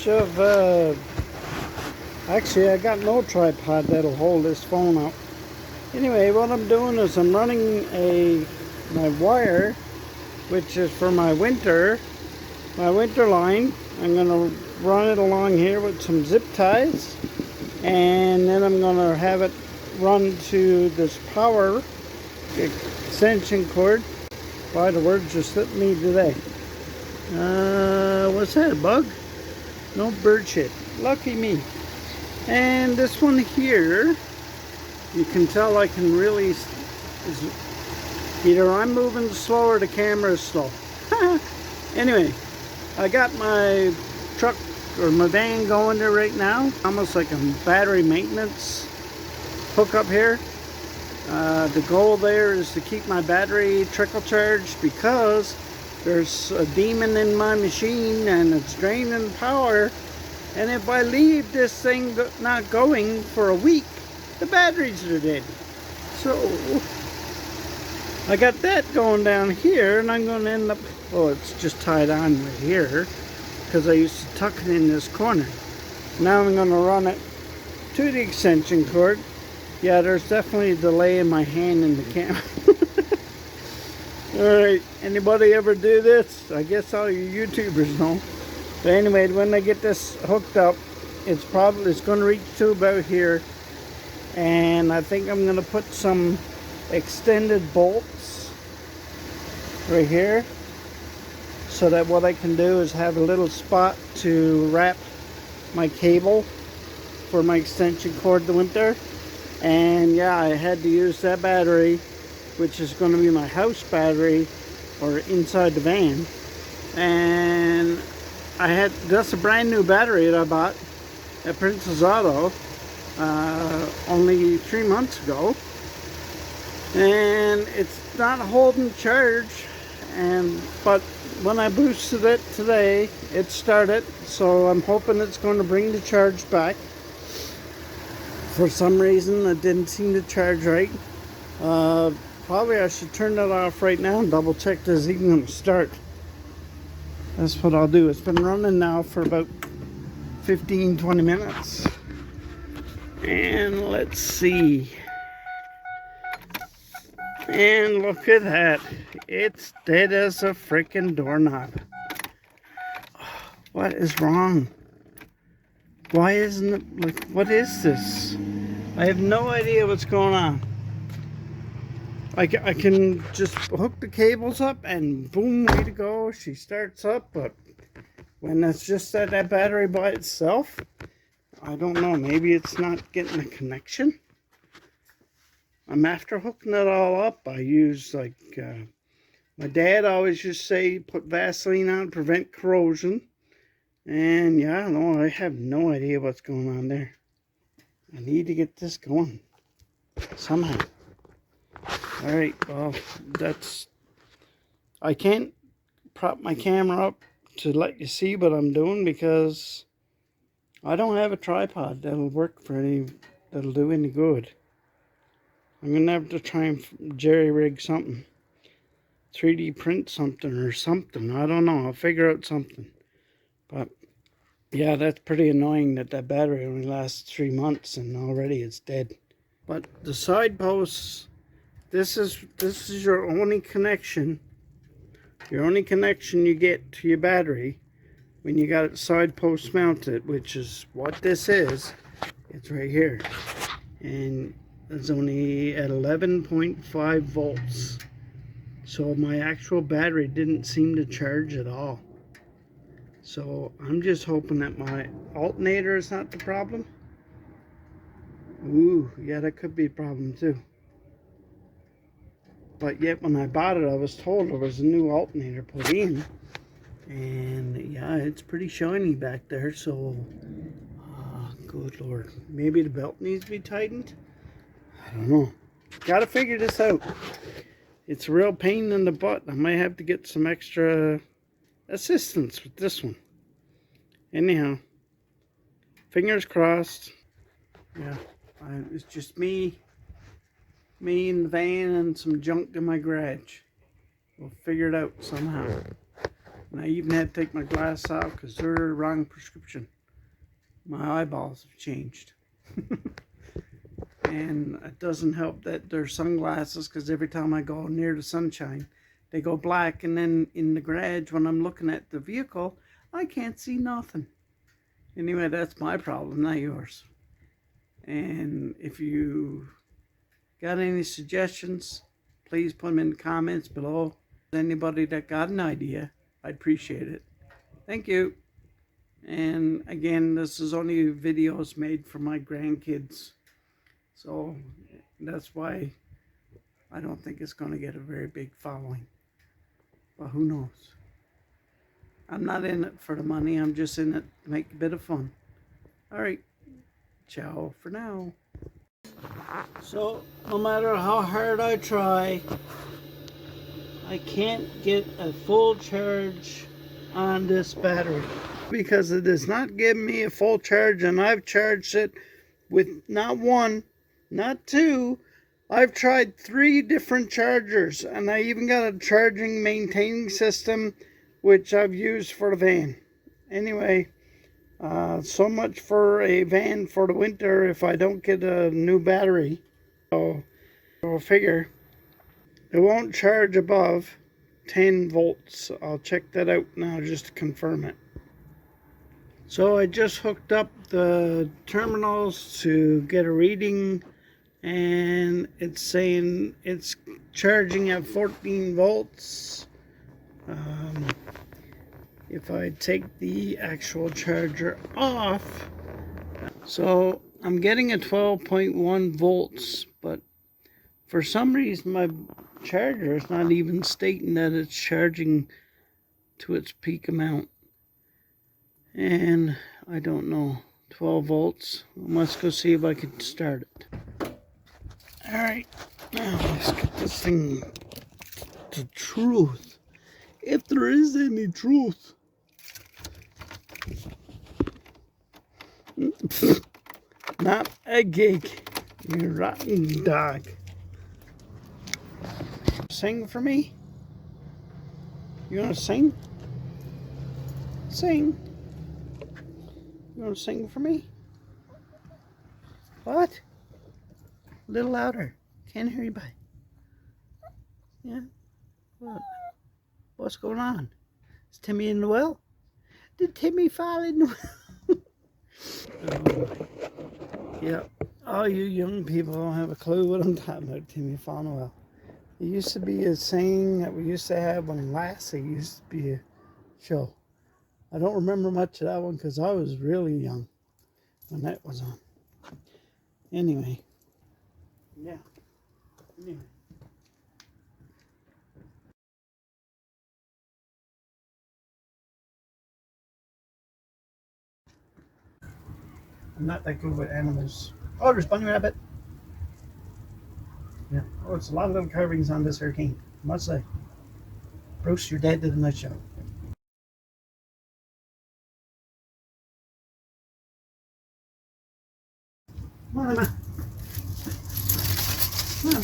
bunch of, actually I got no tripod that'll hold this phone up. Anyway, what I'm doing is I'm running my wire, which is for my winter line. I'm going to run it along here with some zip ties, and then I'm going to have it run to this power extension cord. Why, the words just slipped me today. What's that, a bug? No, bird shit. Lucky me. And this one here, you can tell I can really, either I'm moving slow or the camera is slow. Anyway, I got my truck or my van going there right now. Almost like a battery maintenance hookup here. The goal there is to keep my battery trickle charged because there's a demon in my machine and it's draining power. And if I leave this thing not going for a week, the batteries are dead. So I got that going down here, and I'm going to end up, oh, it's just tied on right here because I used to tuck it in this corner. Now I'm going to run it to the extension cord. Yeah, there's definitely a delay in my hand in the camera. Alright, anybody ever do this? I guess all you YouTubers know. But anyway, when I get this hooked up, it's going to reach to about here. And I think I'm going to put some extended bolts right here, so that what I can do is have a little spot to wrap my cable for my extension cord the winter. And yeah, I had to use that battery, which is going to be my house battery or inside the van. And that's a brand new battery that I bought at Princess Auto only 3 months ago, and it's not holding charge. But when I boosted it today, it started, so I'm hoping it's going to bring the charge back. For some reason it didn't seem to charge right. Probably I should turn that off right now and double check this is even going to start. That's what I'll do. It's been running now for about 15-20 minutes. And let's see. And look at that. It's dead as a freaking doorknob. What is wrong? Why isn't it, like, what is this? I have no idea what's going on. I can just hook the cables up and boom, way to go. She starts up, but when it's just at that battery by itself, I don't know. Maybe it's not getting a connection. I'm after hooking it all up. I use my dad always used to say, put Vaseline on, prevent corrosion. And yeah, no, I have no idea what's going on there. I need to get this going somehow. Alright, well, I can't prop my camera up to let you see what I'm doing because I don't have a tripod that'll do any good. I'm going to have to try and jerry-rig something. 3D print something or something. I don't know. I'll figure out something. But yeah, that's pretty annoying that battery only lasts 3 months and already it's dead. But the side posts, this is your only connection. Your only connection you get to your battery when you got it side post mounted, which is what this is. It's right here. And it's only at 11.5 volts. So my actual battery didn't seem to charge at all. So I'm just hoping that my alternator is not the problem. Ooh, yeah, that could be a problem too. But yet when I bought it, I was told there was a new alternator put in. And yeah, it's pretty shiny back there, so good lord. Maybe the belt needs to be tightened? I don't know. Gotta figure this out. It's a real pain in the butt. I might have to get some extra assistance with this one. Anyhow, fingers crossed. Yeah, it's just me in the van and some junk in my garage. We'll figure it out somehow. And I even had to take my glasses out because they're the wrong prescription. My eyeballs have changed. And it doesn't help that they're sunglasses, because every time I go near the sunshine, they go black. And then in the garage, when I'm looking at the vehicle, I can't see nothing. Anyway, that's my problem, not yours. And if you got any suggestions, please put them in the comments below. Anybody that got an idea, I'd appreciate it. Thank you. And again, this is only videos made for my grandkids, so that's why I don't think it's going to get a very big following, but who knows. I'm not in it for the money, I'm just in it to make a bit of fun. Alright, ciao for now. So no matter how hard I try, I can't get a full charge on this battery, because it is not giving me a full charge, and I've charged it with not one, not two. I've tried 3 different chargers, and I even got a charging maintaining system which I've used for the van. Anyway, so much for a van for the winter if I don't get a new battery. So I'll figure it won't charge above 10 volts. I'll check that out now just to confirm it. So I just hooked up the terminals to get a reading, and it's saying it's charging at 14 volts. If I take the actual charger off, so I'm getting a 12.1 volts, but for some reason my charger is not even stating that it's charging to its peak amount. And I don't know, 12 volts. Let's go see if I can start it. Alright, now let's get this thing to truth, if there is any truth. Not a gig, you rotten dog. Sing for me? You wanna sing? Sing. You wanna sing for me? What? A little louder. Can't hear you by. Yeah? What? What's going on? Is Timmy in the well? Did Timmy fall in the well? Yeah. All you young people don't have a clue what I'm talking about, Timmy falling in the well. It used to be a saying that we used to have when Lassie used to be a show. I don't remember much of that one because I was really young when that was on. Anyway. Yeah. Anyway. I'm not that good with animals. Oh, there's bunny rabbit. Yeah. Oh, it's a lot of little carvings on this hurricane, I must say. Bruce, your dad did a nice job. Come on, Emma. Come on.